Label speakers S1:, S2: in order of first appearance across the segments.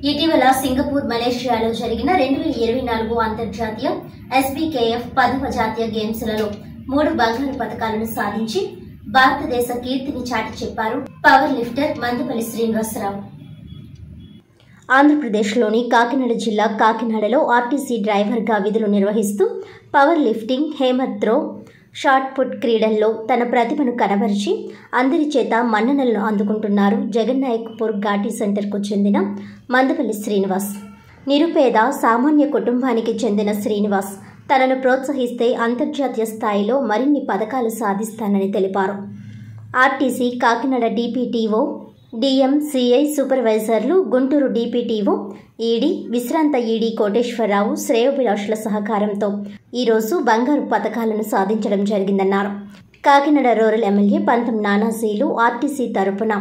S1: ఇటీవల సింగపూర్, మలేషియాలో జరిగిన 2024 అంతర్జాతీయ ఎస్బీకేఎఫ్ 10వ జాతీయ గేమ్స్లలో 3 బంగారు పతకాలను సాధించి భారతదేశ కీర్తిని చాటి చెప్పారు పవర్ లిఫ్టర్ మందపల్లి శ్రీనివాసరావు. ఆంధ్రప్రదేశ్లోని కాకినాడ జిల్లా కాకినాడలో ఆర్టీసీ డ్రైవర్గా విధులు నిర్వహిస్తూ power lifting, hammer throw, shot put క్రీడల్లో తన ప్రతిభను కనబరిచి అందరి చేత మన్ననలను అందుకుంటున్నారు జగన్నాయకపూర్ ఘాటీ సెంటర్కు చెందిన మందపల్లి శ్రీనివాస్. నిరుపేద సామాన్య కుటుంబానికి చెందిన శ్రీనివాస్ తనను ప్రోత్సహిస్తే అంతర్జాతీయ స్థాయిలో మరిన్ని పథకాలు సాధిస్తానని తెలిపారు. ఆర్టీసీ కాకినాడ డిపిటిఓ, డిఎంసిఐ సూపర్వైజర్లు, గుంటూరు డిపిటిఓ, ఈడీ, విశ్రాంత ఈడీ కోటేశ్వరరావు, శ్రేయోభిలాషుల సహకారంతో ఈరోజు బంగారు పతకాలను సాధించడం జరిగిందన్నారు. కాకినాడ రూరల్ ఎమ్మెల్యే పంతం నానాజీలు ఆర్టీసీ తరపున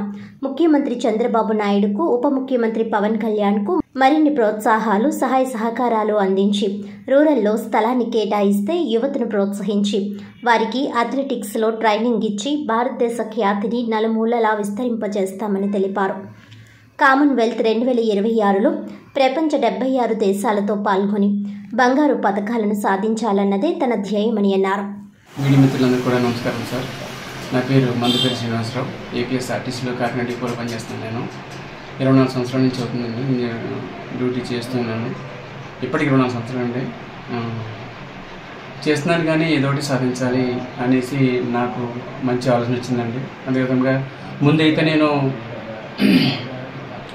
S1: ముఖ్యమంత్రి చంద్రబాబు నాయుడుకు, ఉప ముఖ్యమంత్రి పవన్ కళ్యాణ్కు మరిన్ని ప్రోత్సాహాలు, సహాయ సహకారాలు అందించి రూరల్లో స్థలాన్ని కేటాయిస్తే యువతను ప్రోత్సహించి వారికి అథ్లెటిక్స్లో ట్రైనింగ్ ఇచ్చి భారతదేశ ఖ్యాతిని నలుమూలలా విస్తరింపజేస్తామని తెలిపారు. కామన్వెల్త్ 2026లో ప్రపంచ 76 దేశాలతో పాల్గొని బంగారు పతకాలను సాధించాలన్నదే తన ధ్యేయమని అన్నారు.
S2: మీడియా మిత్రులందరూ కూడా నమస్కారం సార్. నా పేరు మందపల్లి శ్రీనివాసరావు. ఏపీఎస్ ఆర్టీసీలో కాకినాడ డిపోలో పనిచేస్తున్నాను. నేను 24 సంవత్సరాల నుంచి అవుతుందండి నేను డ్యూటీ చేస్తున్నాను. ఇప్పటికి 24 సంవత్సరాలు అండి చేస్తున్నాను. కానీ ఏదో ఒకటి సాధించాలి అనేసి నాకు మంచి ఆలోచన వచ్చిందండి. అదేవిధంగా ముందైతే నేను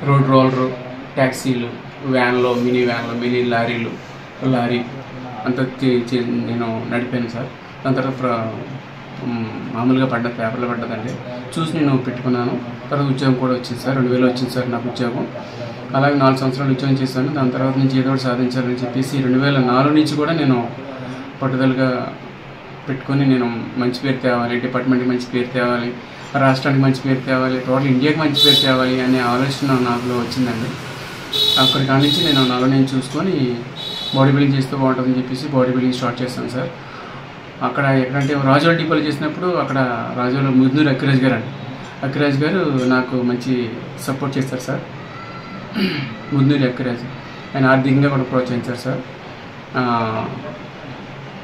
S2: రోడ్ రోలరు, ట్యాక్సీలు, వ్యాన్లో, మినీ లారీ అంతా నేను నడిపాను సార్. దాని తర్వాత మామూలుగా పేపర్లో పడ్డదండి, చూసి నేను పెట్టుకున్నాను. తర్వాత ఉద్యోగం కూడా వచ్చింది సార్. 2000 వచ్చింది సార్ నాకు ఉద్యోగం. అలాగే 4 సంవత్సరాలు ఉద్యోగం చేశాను. దాని తర్వాత నుంచి ఏదో ఒకటి సాధించాలని చెప్పేసి 2004 నుంచి కూడా నేను పట్టుదలగా పెట్టుకొని నేను మంచి పేరు తేవాలి, డిపార్ట్మెంట్కి మంచి పేరు తేవాలి, రాష్ట్రానికి మంచి పేరు తేవాలి, టోటల్ ఇండియాకి మంచి పేరు తేవాలి అనే ఆలోచన నాలో వచ్చిందండి. అక్కడి కాడి నుంచి నేను నాలో నేను చూసుకొని బాడీ బిల్డింగ్ చేస్తూ బాగుంటుందని చెప్పేసి బాడీ బిల్డింగ్ స్టార్ట్ చేస్తాను సార్. అక్కడ ఎక్కడంటే రాజోల డిపోలో చేసినప్పుడు అక్కడ రాజోల ముద్నూరు అక్కిరాజ్ గారు నాకు మంచి సపోర్ట్ చేస్తారు సార్. ముద్నూరి అక్కిరాజ్ ఆయన ఆర్థికంగా కూడా ప్రోత్సహించారు సార్.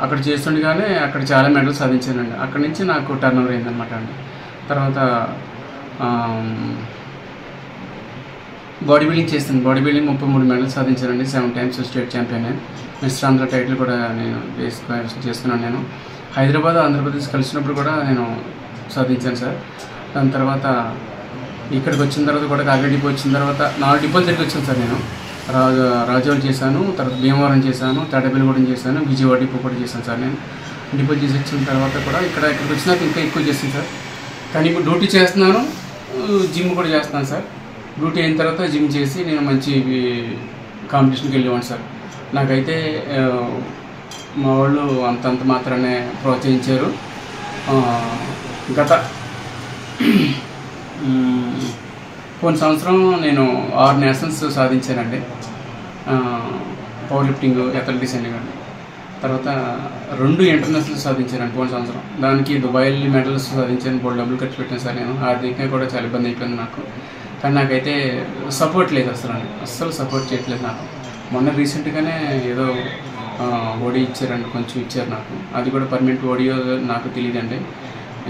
S2: అక్కడ చేస్తుండగానే అక్కడ చాలా మెడల్స్ సాధించానండి. అక్కడి నుంచి నాకు టర్న్ ఓవర్ అయిందనమాట అండి. తర్వాత బాడీ బిల్డింగ్ చేస్తాను. బాడీ బిల్డింగ్ 33 మెడల్స్ సాధించానండి. 7 times state champion. Mister Andhra title కూడా నేను చేస్తున్నాను. నేను హైదరాబాద్, ఆంధ్రప్రదేశ్ కలిసినప్పుడు కూడా నేను సాధించాను సార్. దాని తర్వాత ఇక్కడికి వచ్చిన తర్వాత కూడా కాకినాడ డిపో వచ్చిన తర్వాత 4 డిపోలు తిరిగి వచ్చాను సార్. నేను రాజోలు చేశాను, తర్వాత భీమవరం చేశాను, తాడేపల్లిగూడెం చేశాను, విజయవాడ డిపో కూడా చేశాను సార్. నేను డిపో చేసి వచ్చిన తర్వాత కూడా ఇక్కడికి వచ్చినాక ఇంకా ఎక్కువ చేస్తాను సార్. కానీ ఇప్పుడు డ్యూటీ చేస్తున్నాను, జిమ్ కూడా చేస్తున్నాను సార్. డ్యూటీ అయిన తర్వాత జిమ్ చేసి నేను మంచి కాంపిటీషన్కి వెళ్ళేవాడిని సార్. నాకైతే మా వాళ్ళు అంతంత మాత్రానే ప్రోత్సహించారు. గత కొన్ని సంవత్సరం నేను 6 నేషనల్స్ సాధించానండి. పవర్ లిఫ్టింగ్, అథ్లెటిక్స్ అన్ని కానీ. తర్వాత 2 ఇంటర్నేషనల్ సాధించానండి పోయిన సంవత్సరం. దానికి దుబాయ్ మెడల్స్ సాధించాను. బోర్డు డబ్బులు ఖర్చు పెట్టాను సార్. నేను ఆర్థికంగా కూడా చాలా ఇబ్బంది అయిపోయింది నాకు. కానీ నాకైతే సపోర్ట్ లేదు, అస్సలు సపోర్ట్ చేయట్లేదు నాకు. మొన్న రీసెంట్గానే ఏదో ఓడి ఇచ్చారండి, కొంచెం ఇచ్చారు నాకు. అది కూడా పర్మనెంట్ ఓడియో నాకు తెలియదండి.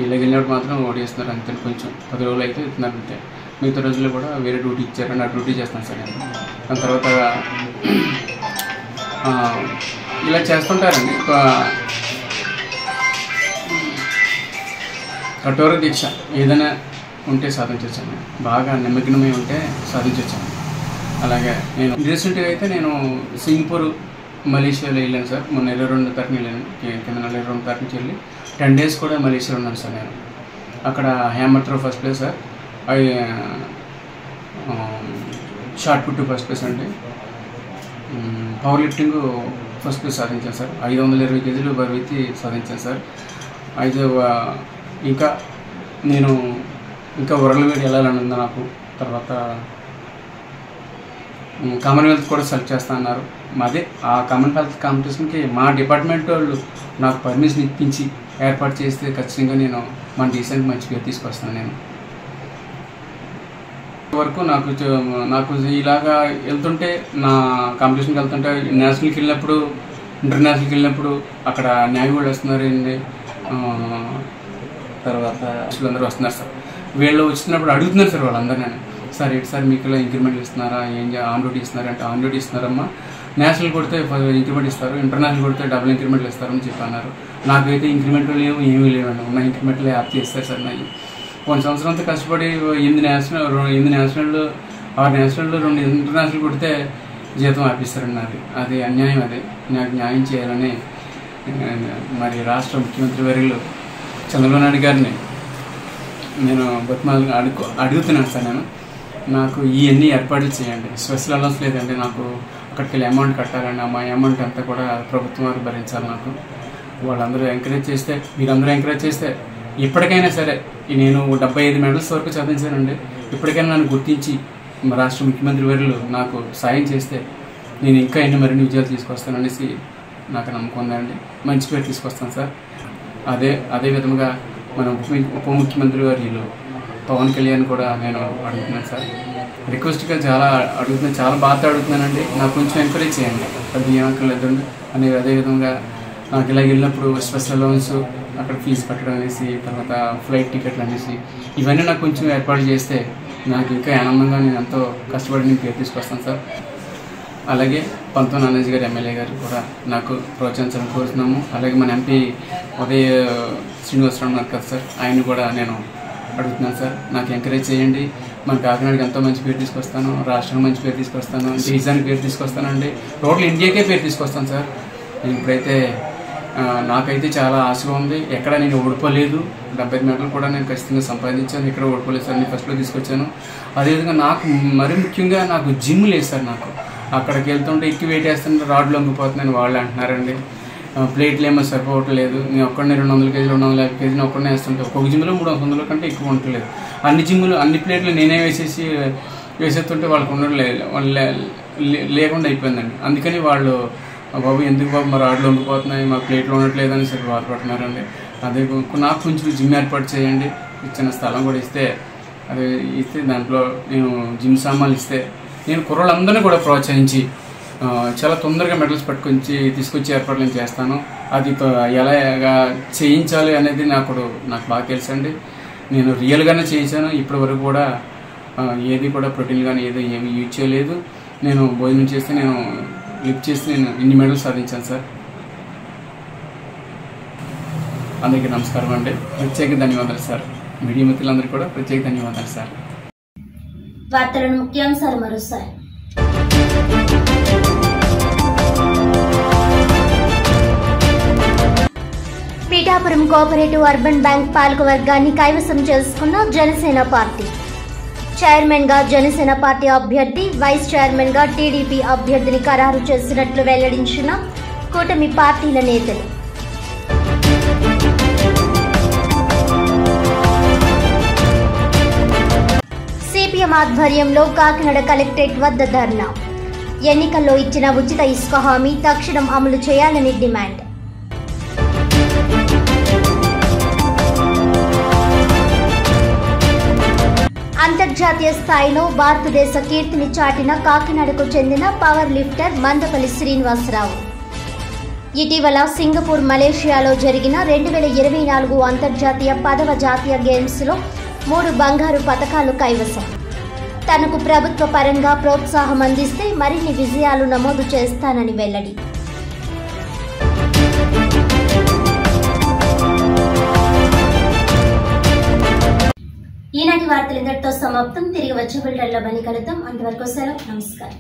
S2: ఇలా వెళ్ళినప్పుడు మాత్రం ఓడి ఇస్తున్నారు అంతే. కొంచెం 10 రోజులు అయితే ఇస్తున్నారు అంతే. మిగతా రోజుల్లో కూడా వేరే డ్యూటీ ఇచ్చారండి. ఆ డ్యూటీ చేస్తాను సార్ నేను. దాని తర్వాత ఇలా చేస్తుంటారండి. కఠోర దీక్ష ఏదైనా ఉంటే సాధించవచ్చాను. బాగా నిమగ్నమై ఉంటే సాధించవచ్చాను. అలాగే నేను రీసెంట్గా అయితే నేను సింగపూర్, మలేషియాలో వెళ్ళాను సార్. మొన్న 22 తారీఖున వెళ్ళాను. కింద 22 తారీఖు నుంచి వెళ్ళి 10 డేస్ కూడా మలేషియాలో ఉన్నాను సార్. నేను అక్కడ hammer throw first place sir, short put first place అండి, పవర్ లిఫ్టింగ్ ఫస్ట్ ప్లేస్ సాధించాను సార్. 520 కేజీలు బరువెత్తి సాధించాను సార్. అయితే ఇంకా నేను వరల్డ్ వైడ్ వెళ్ళాలని ఉంది నాకు. తర్వాత కామన్వెల్త్ కూడా సెలెక్ట్ చేస్తా అన్నారు. అదే ఆ కామన్వెల్త్ కాంపిటీషన్కి మా డిపార్ట్మెంట్ వాళ్ళు నాకు పర్మిషన్ ఇప్పించి ఏర్పాటు చేస్తే ఖచ్చితంగా నేను మన దేశానికి మంచి పేరు తీసుకొస్తాను. నేను వరకు నాకు ఇలాగా వెళ్తుంటే, నా కాంపిటీషన్కి వెళ్తుంటే, నేషనల్కి వెళ్ళినప్పుడు, ఇంటర్నేషనల్కి వెళ్ళినప్పుడు అక్కడ న్యాయ వాళ్ళు వస్తున్నారండి, తర్వాత అందరూ వస్తున్నారు సార్. వీళ్ళు వచ్చినప్పుడు అడుగుతున్నారు సార్ వాళ్ళందరూ, సార్ ఏంటి సార్ మీకు ఇలా ఇంక్రిమెంట్ ఇస్తున్నారా, ఆన్ డ్యూటీ ఇస్తున్నారా అంటే, ఆన్ డ్యూటీ ఇస్తున్నారమ్మా, నేషనల్ కొడితే ఇంక్రిమెంట్ ఇస్తారు, ఇంటర్నేషనల్ కొడితే డబుల్ ఇంక్రిమెంట్లు ఇస్తారని చెప్పన్నారు. నాకైతే ఇంక్రిమెంట్లు లేవు, ఏమీ లేవండి. ఉన్న ఇంక్రిమెంట్లే యాప్ చేస్తారు సార్. నాకు 1 సంవత్సరంతో కష్టపడి 8 నేషనల్, 6 నేషనల్, 2 ఇంటర్నేషనల్ కొడితే జీతం ఆపిస్తారన్నారు. అది అన్యాయం. అది నాకు న్యాయం చేయాలని మరి రాష్ట్ర ముఖ్యమంత్రి వర్యులు చంద్రబాబు నాయుడు గారిని నేను బతిమాలు అడుగుతున్నాను సార్. నాకు ఇవన్నీ ఏర్పాట్లు చేయండి. స్పెషల్ అలౌన్స్ లేదండి, నాకు అక్కడికి వెళ్ళి అమౌంట్ కట్టాలండి. మా అమౌంట్ అంతా కూడా ప్రభుత్వం వారు భరించాలి. నాకు వాళ్ళందరూ ఎంకరేజ్ చేస్తే, మీరందరూ ఎంకరేజ్ చేస్తే ఇప్పటికైనా సరే, నేను 75 మెడల్స్ వరకు సాధించానండి. ఇప్పటికైనా నన్ను గుర్తించి రాష్ట్ర ముఖ్యమంత్రి వర్యులు నాకు సాయం చేస్తే నేను ఇంకా మరిన్ని విజయాలు తీసుకొస్తాననేసి నాకు నమ్మకం ఉందండి. మంచి పేరు తీసుకొస్తాను సార్. అదే విధంగా మన ఉప ముఖ్యమంత్రి వర్యులు పవన్ కళ్యాణ్ కూడా నేను అడుగుతున్నాను సార్. రిక్వెస్ట్గా చాలా బాగా అడుగుతున్నానండి. నాకు కొంచెం ఎంకరేజ్ చేయండి. అది ఏమక్కర్లేదు అని. అదేవిధంగా నాకు ఇలా వెళ్ళినప్పుడు స్పెషల్ అలౌన్స్, అక్కడ ఫీజు కట్టడం అనేసి, తర్వాత ఫ్లైట్ టికెట్లు అనేసి, ఇవన్నీ నాకు కొంచెం ఏర్పాటు చేస్తే నాకు ఇంకా ఆనందంగా నేను ఎంతో కష్టపడి నేను పేరు తీసుకొస్తాను సార్. అలాగే పంతో నానాజీ గారు ఎమ్మెల్యే గారు కూడా నాకు ప్రోత్సహించాలని కోరుతున్నాము. అలాగే మన ఎంపీ ఉదయ శ్రీనివాసరావు ఉన్నారు కదా సార్, ఆయన కూడా నేను అడుగుతున్నాను సార్. నాకు ఎంకరేజ్ చేయండి. మన కాకినాడకి ఎంతో మంచి పేరు తీసుకొస్తాను, రాష్ట్రానికి మంచి పేరు తీసుకొస్తాను, దేశానికి పేరు తీసుకొస్తానండి, టోటల్ ఇండియాకే పేరు తీసుకొస్తాను సార్. నేను ఇప్పుడైతే నాకైతే చాలా ఆశగా ఉంది. ఎక్కడ నేను ఓడిపోలేదు. 75 మెడలు కూడా నేను ఖచ్చితంగా సంపాదించాను. ఇక్కడ ఓడిపోలేదు సార్. నేను ఫస్ట్లో తీసుకొచ్చాను. అదేవిధంగా నాకు మరీ ముఖ్యంగా నాకు జిమ్ లేదు సార్. నాకు అక్కడికి వెళ్తుంటే ఎక్కి వెయిట్ వేస్తుంటే రాడ్లు లొంగిపోతున్నాయని వాళ్ళు అంటున్నారండి. ప్లేట్లు ఏమో సరిపోవట్లేదు. నేను ఒక్కడనే 200 కేజీలు 250 కేజీలు ఒక్కడనే వేస్తుంటే ఒక్కొక్క జిమ్లో 300 కంటే ఎక్కువ ఉండట్లేదు. అన్ని ప్లేట్లు నేనే వేసేస్తుంటే వాళ్ళకు ఉండట్లేదు, వాళ్ళు లేకుండా అయిపోయిందండి. అందుకని వాళ్ళు బాబు ఎందుకు బాబు మా రాడ్లు వంగిపోతున్నాయి, మా ప్లేట్లు ఉండట్లేదు అని సరే బాధపడుతున్నారండి. అదే నాకు కొంచెం జిమ్ ఏర్పాటు చేయండి. ఇచ్చిన స్థలం కూడా ఇస్తే దాంట్లో నేను జిమ్ సామాన్లు ఇస్తే నేను కుర్రోళ్ళందరినీ కూడా ప్రోత్సహించి చాలా తొందరగా మెడల్స్ తీసుకొచ్చి ఏర్పాట్లు నేను చేస్తాను. అది ఎలాగా చేయించాలి అనేది నాకు బాగా తెలుసండి. నేను రియల్గానే చేయించాను. ఇప్పటి వరకు కూడా ఏది కూడా ప్రోటీన్ కానీ ఏమీ యూజ్ చేయలేదు. నేను భోజనం చేస్తే నేను లిఫ్ట్ చేసి నేను ఇన్ని మెడల్స్ సాధించాను సార్. అందరికీ నమస్కారం అండి. ప్రత్యేక ధన్యవాదాలు సార్. మీడియా మిత్రులందరికీ కూడా ప్రత్యేక ధన్యవాదాలు సార్.
S1: వార్తలను ముఖ్యాంశాలు మరోసారి. పీఠాపురం కోఆపరేటివ్ అర్బన్ బ్యాంక్ పాలకవర్గాన్ని కైవసం చేసుకున్న జనసేన పార్టీ. చైర్మన్ గా జనసేన పార్టీ అభ్యర్థి, వైస్ చైర్మన్ గా టీడీపీ అభ్యర్థిని ఖరారు చేసినట్లు వెల్లడించిన కూటమి పార్టీల నేతలు. సిపిఎం ఆధ్వర్యంలో కాకినాడ కలెక్టరేట్ వద్ద ధర్నా. ఎన్నికల్లో ఇచ్చిన ఉచిత ఇసుక హామీ తక్షణం అమలు చేయాలని డిమాండ్. అంతర్జాతీయ స్థాయిలో భారతదేశ కీర్తిని చాటిన కాకినాడకు చెందిన పవర్ లిఫ్టర్ మందపల్లి శ్రీనివాసరావు ఇటీవల సింగపూర్, మలేషియాలో జరిగిన 2024 అంతర్జాతీయ 10వ జాతీయ గేమ్స్లో 3 బంగారు పతకాలు కైవసం. తనకు ప్రభుత్వ పరంగా ప్రోత్సాహం అందిస్తే మరిన్ని విజయాలు నమోదు చేస్తానని వెల్లడి. ఈనాటి వార్తలు ఇంతటితో సమాప్తం. తిరిగి వచ్చే బులెటిన్లో మళ్ళీ కలుద్దాం. అంతవరకు సెలవు. నమస్కారం.